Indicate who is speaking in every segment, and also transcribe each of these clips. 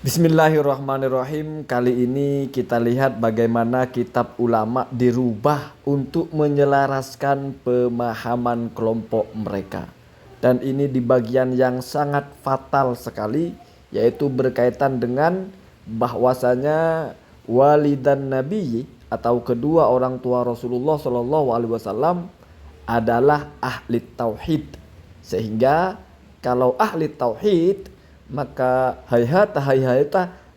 Speaker 1: Bismillahirrahmanirrahim. Kali ini kita lihat bagaimana kitab ulama dirubah untuk menyelaraskan pemahaman kelompok mereka. Dan ini di bagian yang sangat fatal sekali, yaitu berkaitan dengan bahwasanya walidan Nabi atau kedua orang tua Rasulullah SAW adalah ahli tauhid. Sehingga kalau ahli tauhid, maka hayhata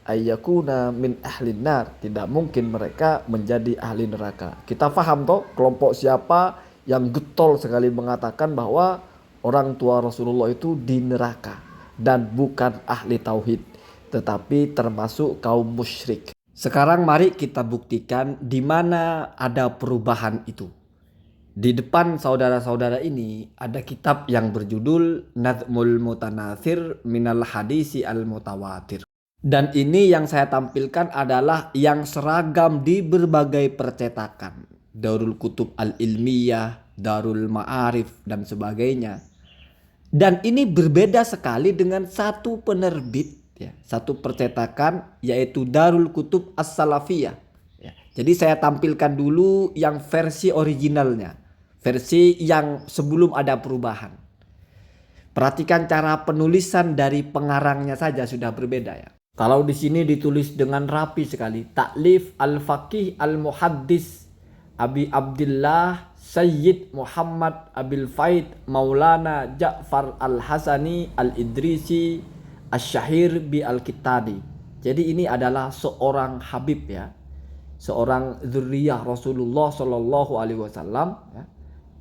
Speaker 1: ayyakuna min ahlin nar, tidak mungkin mereka menjadi ahli neraka. Kita faham toh kelompok siapa yang getol sekali mengatakan bahwa orang tua Rasulullah itu di neraka dan bukan ahli tauhid, tetapi termasuk kaum musyrik. Sekarang mari kita buktikan di mana ada perubahan itu. Di depan saudara-saudara ini ada kitab yang berjudul Nadmul Mutanatsir Minal Hadisi Al-Mutawatir. Dan ini yang saya tampilkan adalah yang seragam di berbagai percetakan. Darul Kutub Al-Ilmiyah, Darul Ma'arif, dan sebagainya. Dan ini berbeda sekali dengan satu penerbit, ya, satu percetakan, yaitu Darul Kutub As-Salafiyah. Ya. Jadi saya tampilkan dulu yang versi originalnya. Versi yang sebelum ada perubahan. Perhatikan cara penulisan dari pengarangnya saja sudah berbeda ya. Kalau di sini ditulis dengan rapi sekali. Ta'lif al-Faqih al-Muhaddis Abi Abdillah Sayyid Muhammad Abil Faid Maulana Ja'far al-Hasani al-Idrisi Asyahir bi al-Kittadi. Jadi ini adalah seorang Habib ya. Seorang dzurriyyah Rasulullah Shallallahu Alaihi Wasallam ya,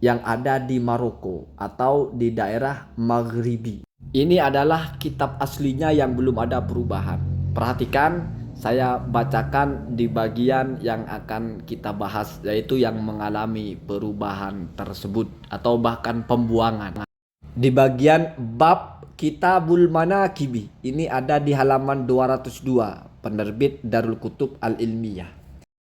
Speaker 1: yang ada di Maroko atau di daerah Maghribi. Ini adalah kitab aslinya yang belum ada perubahan. Perhatikan, saya bacakan di bagian yang akan kita bahas, yaitu yang mengalami perubahan tersebut atau bahkan pembuangan. Di bagian bab Kitabul Manaqibi, ini ada di halaman 202, penerbit Darul Kutub Al-Ilmiyah.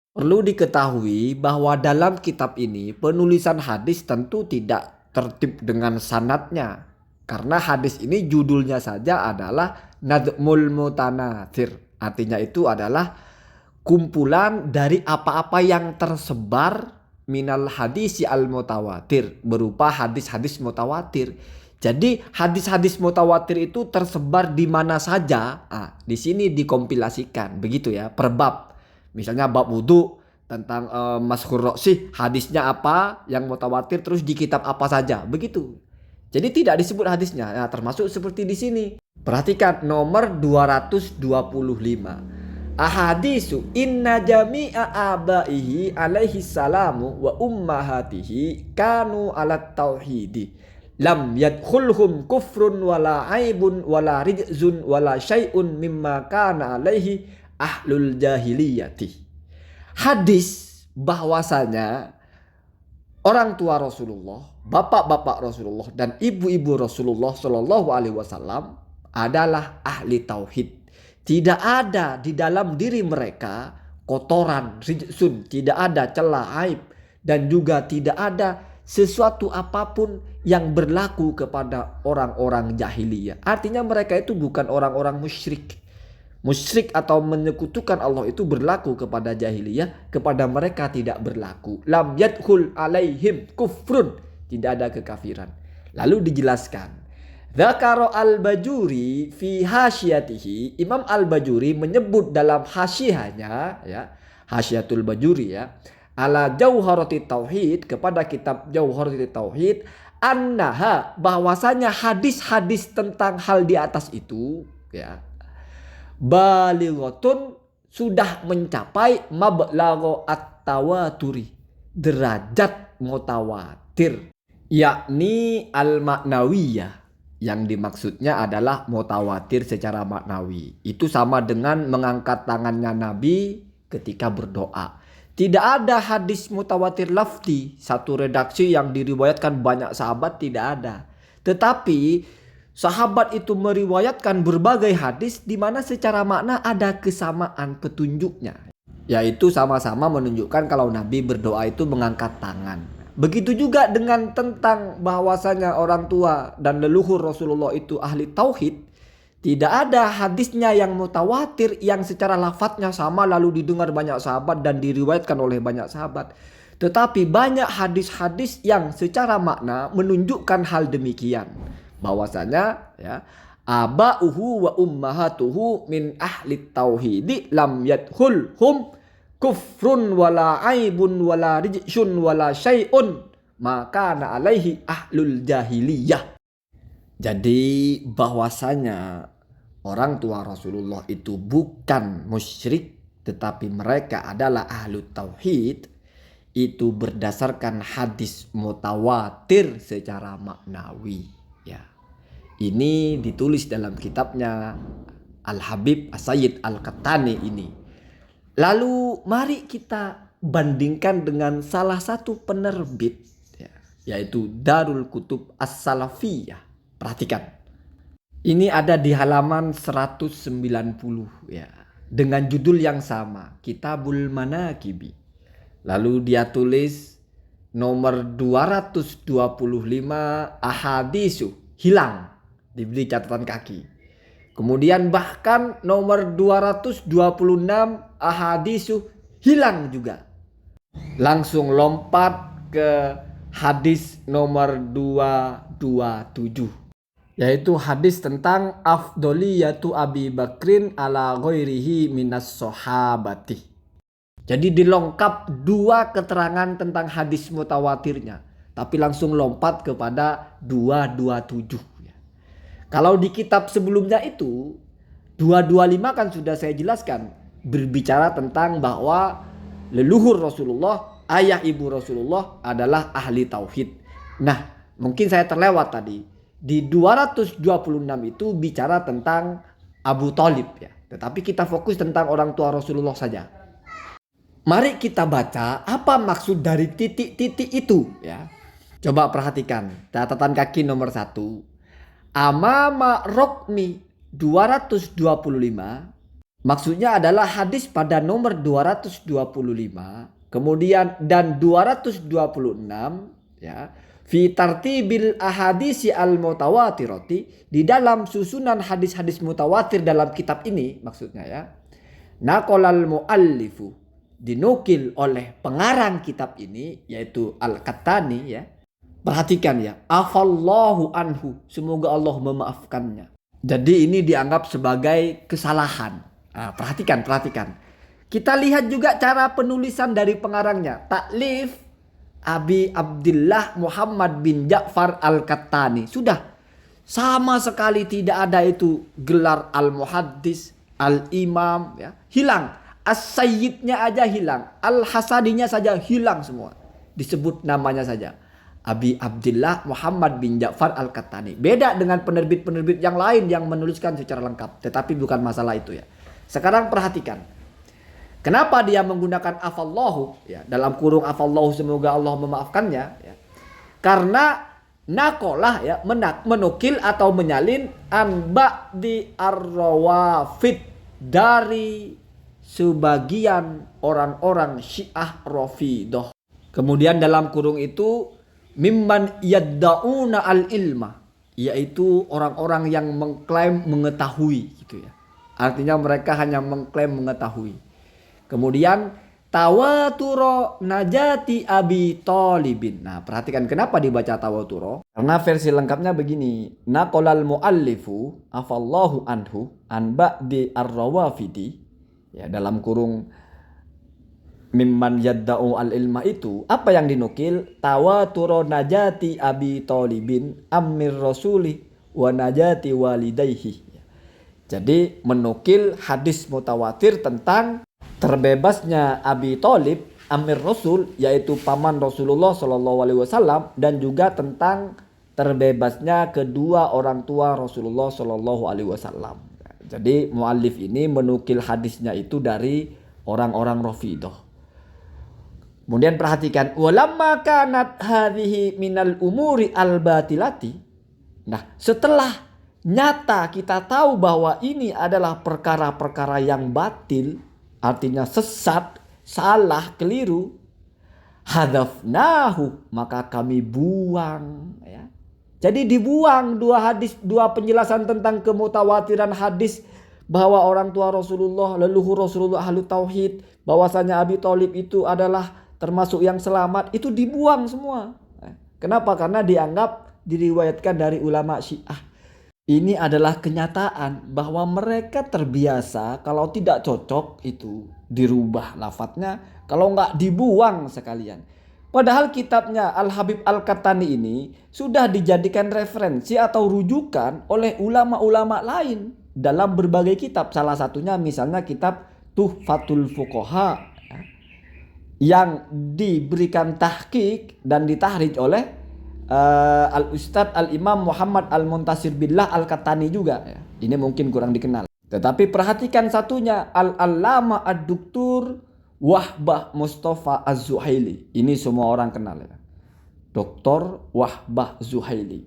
Speaker 1: Perlu diketahui bahwa dalam kitab ini penulisan hadis tentu tidak tertib dengan sanadnya. Karena hadis ini judulnya saja adalah Nadmul Mutanatsir. Artinya itu adalah kumpulan dari apa-apa yang tersebar minal hadisi al-mutawatir, berupa hadis-hadis mutawatir. Jadi hadis-hadis mutawatir itu tersebar di mana saja. Di sini dikompilasikan begitu ya, per bab. Misalnya bab wudhu tentang Mashhur Roksih, hadisnya apa yang mutawatir, terus di kitab apa saja, begitu. Jadi tidak disebut hadisnya, nah, termasuk seperti di sini. Perhatikan nomor 225. Ahadisu inna jami'a abaihi alaihi salamu wa ummahatihi kanu alat tauhidi. Lam yadkhulhum kufrun wala aibun wala rijzun wala syai'un mimma kana alaihi ahlul jahiliyati. Hadis bahwasanya orang tua Rasulullah, bapak-bapak Rasulullah dan ibu-ibu Rasulullah Shallallahu Alaihi Wasallam adalah ahli tauhid. Tidak ada di dalam diri mereka kotoran, rijsun, tidak ada celah, aib, dan juga tidak ada sesuatu apapun yang berlaku kepada orang-orang jahiliyah. Artinya mereka itu bukan orang-orang musyrik. Musyrik atau menyekutukan Allah itu berlaku kepada jahiliyah, kepada mereka tidak berlaku. Lam yadkhul alaihim kufrun, tidak ada kekafiran. Lalu dijelaskan, Dzakara al-Bajuri fi hasyatihi, Imam al-Bajuri menyebut dalam hasyihnya ya, Hasyiatul Bajuri ya, ala Jauharatit Tauhid, kepada kitab Jauharatit Tauhid, annaha, bahwasanya hadis-hadis tentang hal di atas itu ya, balighatun, sudah mencapai mablagho at-tawaturi, derajat mutawatir, yakni al-maknawiyah. Yang dimaksudnya adalah mutawatir secara maknawi. Itu sama dengan mengangkat tangannya Nabi ketika berdoa. Tidak ada hadis mutawatir lafzi, satu redaksi yang diriwayatkan banyak sahabat, tidak ada. Tetapi sahabat itu meriwayatkan berbagai hadis di mana secara makna ada kesamaan petunjuknya. Yaitu sama-sama menunjukkan kalau Nabi berdoa itu mengangkat tangan. Begitu juga dengan tentang bahwasanya orang tua dan leluhur Rasulullah itu ahli tauhid. Tidak ada hadisnya yang mutawatir yang secara lafadznya sama lalu didengar banyak sahabat dan diriwayatkan oleh banyak sahabat. Tetapi banyak hadis-hadis yang secara makna menunjukkan hal demikian. Bahwasanya ya, aba'uhu wa ummahatuhu min ahli tauhidi lam yadkhulhum kufrun wala aibun wala rijsun wala syai'un maka na alaihi ahlul jahiliyah. Jadi bahwasanya orang tua Rasulullah itu bukan musyrik tetapi mereka adalah ahlu tauhid itu berdasarkan hadis mutawatir secara maknawi ya. Ini ditulis dalam kitabnya Al-Habib As-Sayyid Al-Qahtani ini. Lalu mari kita bandingkan dengan salah satu penerbit ya, yaitu Darul Kutub As-Salafiyah. Perhatikan. Ini ada di halaman 190 ya. Dengan judul yang sama, Kitabul Manaqibi. Lalu dia tulis nomor 225 ahadisu hilang, diberi catatan kaki. Kemudian bahkan nomor 226 ahadisu hilang juga. Langsung lompat ke hadis nomor 227. Yaitu hadis tentang afdoliyatu Abi Bakrin ala ghairihi minas sahabati. Jadi dilengkap dua keterangan tentang hadis mutawatirnya. Tapi langsung lompat kepada 227. Kalau di kitab sebelumnya itu 225 kan sudah saya jelaskan. Berbicara tentang bahwa leluhur Rasulullah, ayah ibu Rasulullah adalah ahli tauhid. Nah mungkin saya terlewat tadi. Di 226 itu bicara tentang Abu Thalib ya. Tetapi kita fokus tentang orang tua Rasulullah saja. Mari kita baca apa maksud dari titik-titik itu ya. Coba perhatikan catatan kaki nomor 1. Amama Rokmi 225 maksudnya adalah hadis pada nomor 225 kemudian dan 226 ya. Fi tartibil ahadisi al-mutawatirati di dalam susunan hadis-hadis mutawatir dalam kitab ini maksudnya ya. Naqalal muallifu dinukil oleh pengarang kitab ini yaitu Al-Qahtani ya. Perhatikan ya, afallahu anhu, semoga Allah memaafkannya. Jadi ini dianggap sebagai kesalahan. Nah, perhatikan. Kita lihat juga cara penulisan dari pengarangnya. Taklif Abi Abdillah Muhammad bin Ja'far Al-Qahtani. Sudah sama sekali tidak ada itu gelar Al-Muhaddis, Al-Imam ya. Hilang. As-Sayyidnya aja hilang. Al-Hasadinya saja hilang semua. Disebut namanya saja. Abi Abdillah Muhammad bin Ja'far Al-Qahtani. Beda dengan penerbit-penerbit yang lain yang menuliskan secara lengkap. Tetapi bukan masalah itu ya. Sekarang perhatikan. Kenapa dia menggunakan afallahu ya, dalam kurung afallahu semoga Allah memaafkannya ya. Karena nakolah ya menukil atau menyalin anba di ar-rawafid dari sebagian orang-orang Syiah Rafidah. Kemudian dalam kurung itu mimman yadda'una al-ilma yaitu orang-orang yang mengklaim mengetahui gitu ya. Artinya mereka hanya mengklaim mengetahui. Kemudian tawaturo najati Abi Thalibin. Nah, perhatikan kenapa dibaca tawaturo? Karena versi lengkapnya begini. Naqalal muallifu afallahu anhu an ba'di ar-rawafidi. Ya, dalam kurung mimman yadda'u al-ilma itu apa yang dinukil? Tawaturo najati Abi Thalibin amir rasuli wa najati walidayhi. Jadi menukil hadis mutawatir tentang terbebasnya Abi Thalib amir Rasul yaitu paman Rasulullah SAW dan juga tentang terbebasnya kedua orang tua Rasulullah SAW. Jadi muallif ini menukil hadisnya itu dari orang-orang Rafidah. Kemudian perhatikan walamma kanat hadhihi minal umuri al-batilati. Nah, setelah nyata kita tahu bahwa ini adalah perkara-perkara yang batil, artinya sesat, salah, keliru. Hadafnahu, maka kami buang ya. Jadi dibuang dua penjelasan tentang kemutawatiran hadis bahwa orang tua Rasulullah, leluhur Rasulullah ahlu tauhid, bahwasanya Abi Thalib itu adalah termasuk yang selamat, itu dibuang semua. Kenapa? Karena dianggap diriwayatkan dari ulama Syiah. Ini adalah kenyataan bahwa mereka terbiasa kalau tidak cocok itu dirubah lafadznya, kalau nggak dibuang sekalian. Padahal kitabnya Al-Habib Al-Qahtani ini sudah dijadikan referensi atau rujukan oleh ulama-ulama lain dalam berbagai kitab. Salah satunya misalnya kitab Tuhfatul Fuqaha yang diberikan tahqiq dan ditahrij oleh Al-Ustadz Al-Imam Muhammad Al-Muntasir Billah Al-Qahtani juga. Ini mungkin kurang dikenal. Tetapi perhatikan satunya, Al-Allama Ad-Duktur Wahbah Mustafa Az-Zuhaili. Ini semua orang kenal ya. Dr. Wahbah Zuhaili.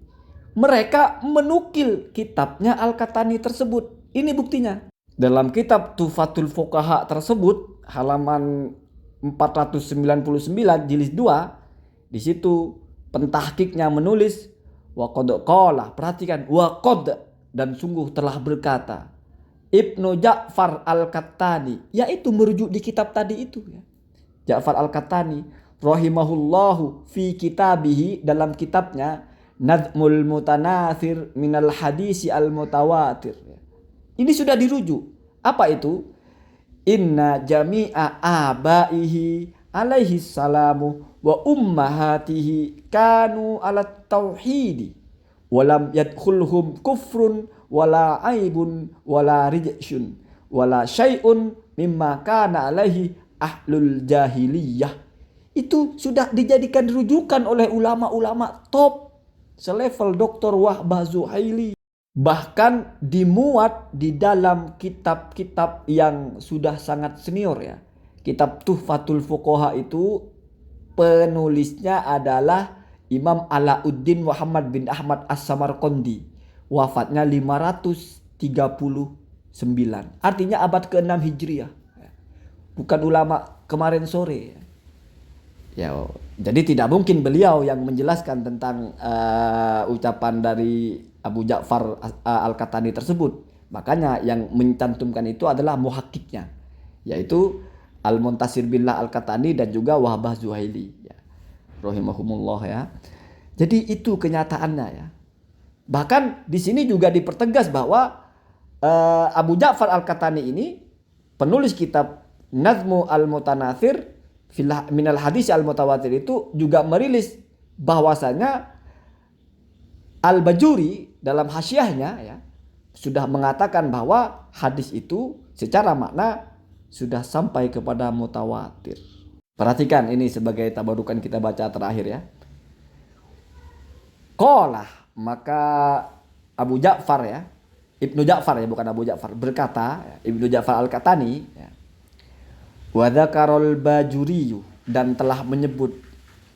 Speaker 1: Mereka menukil kitabnya Al-Qahtani tersebut. Ini buktinya. Dalam kitab Tuhfatul Fuqaha tersebut, halaman 499 jilid 2, di situ pentahkiknya menulis waqad qala, perhatikan, waqad, dan sungguh telah berkata Ibnu Ja'far Al-Qahtani, yaitu merujuk di kitab tadi itu ya. Ja'far Al-Qahtani rahimahullahu fi kitabihi, dalam kitabnya Nadmul Mutanathir minal hadisi al-mutawatir. Ini sudah dirujuk. Apa itu? Inna jami'a abaihi alaihi salamu wa ummahatihi kanu ala tauhidi walam yadkhulhum kufrun wala aibun wala rijsun wala syai'un mimma kana alaihi ahlul jahiliyah. Itu sudah dijadikan rujukan oleh ulama-ulama top selevel Dr. Wahbah Zuhaili. Bahkan dimuat di dalam kitab-kitab yang sudah sangat senior ya. Kitab Tuhfatul Fuqaha itu penulisnya adalah Imam Alauddin Muhammad bin Ahmad As-Samarqandi. Wafatnya 539. Artinya abad ke-6 Hijriah. Bukan ulama kemarin sore. Ya, jadi tidak mungkin beliau yang menjelaskan tentang ucapan dari Abu Ja'far Al-Qahtani tersebut. Makanya yang mencantumkan itu adalah muhakkiknya, yaitu Al-Muntasir Billah Al-Qahtani dan juga Wahbah Zuhaili ya. Rahimahumullah ya. Jadi itu kenyataannya ya. Bahkan di sini juga dipertegas bahwa Abu Ja'far Al-Qahtani ini penulis kitab Nazmu Al-Mutanathir minal hadis al-mutawatir itu juga merilis bahwasanya Al-Bajuri dalam hasyiahnya ya sudah mengatakan bahwa hadis itu secara makna sudah sampai kepada mutawatir. Perhatikan ini sebagai tabarukan kita baca terakhir ya. Qala, maka Abu Ja'far ya, Ibnu Ja'far ya, bukan Abu Ja'far, berkata ya, Ibnu Ja'far Al-Qahtani ya. Wa dzakarul Bajuri, dan telah menyebut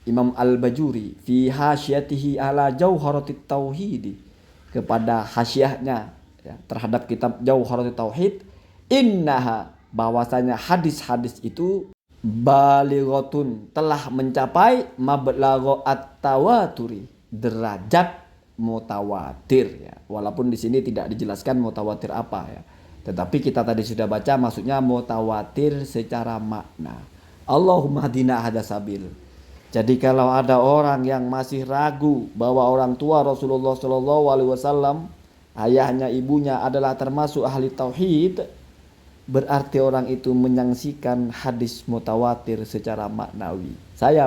Speaker 1: Imam Al-Bajuri fi hasyatihi ala Jauharatit Tauhid, kepada hasyiahnya ya, terhadap kitab Jauharatit Tauhid, innaha, bahwasanya hadis-hadis itu balighatun, telah mencapai mablagha at-tawaturi, derajat mutawatir ya. Walaupun di sini tidak dijelaskan mutawatir apa ya. Tetapi kita tadi sudah baca maksudnya mutawatir secara makna. Allahumma hadina hadasabil. Jadi kalau ada orang yang masih ragu bahwa orang tua Rasulullah SAW, ayahnya, ibunya adalah termasuk ahli tauhid, berarti orang itu menyaksikan hadis mutawatir secara maknawi.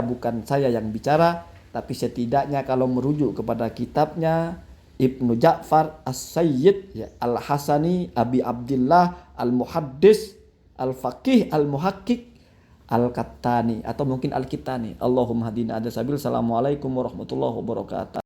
Speaker 1: Bukan saya yang bicara, tapi setidaknya kalau merujuk kepada kitabnya Ibnu Ja'far As-Sayyid ya, Al-Hasani Abi Abdillah Al-Muhaddis Al-Faqih Al-Muhakkik Al-Qahtani, atau mungkin Al-Kitani. Allahumma hadina hadasabil. Assalamualaikum warahmatullahi wabarakatuh.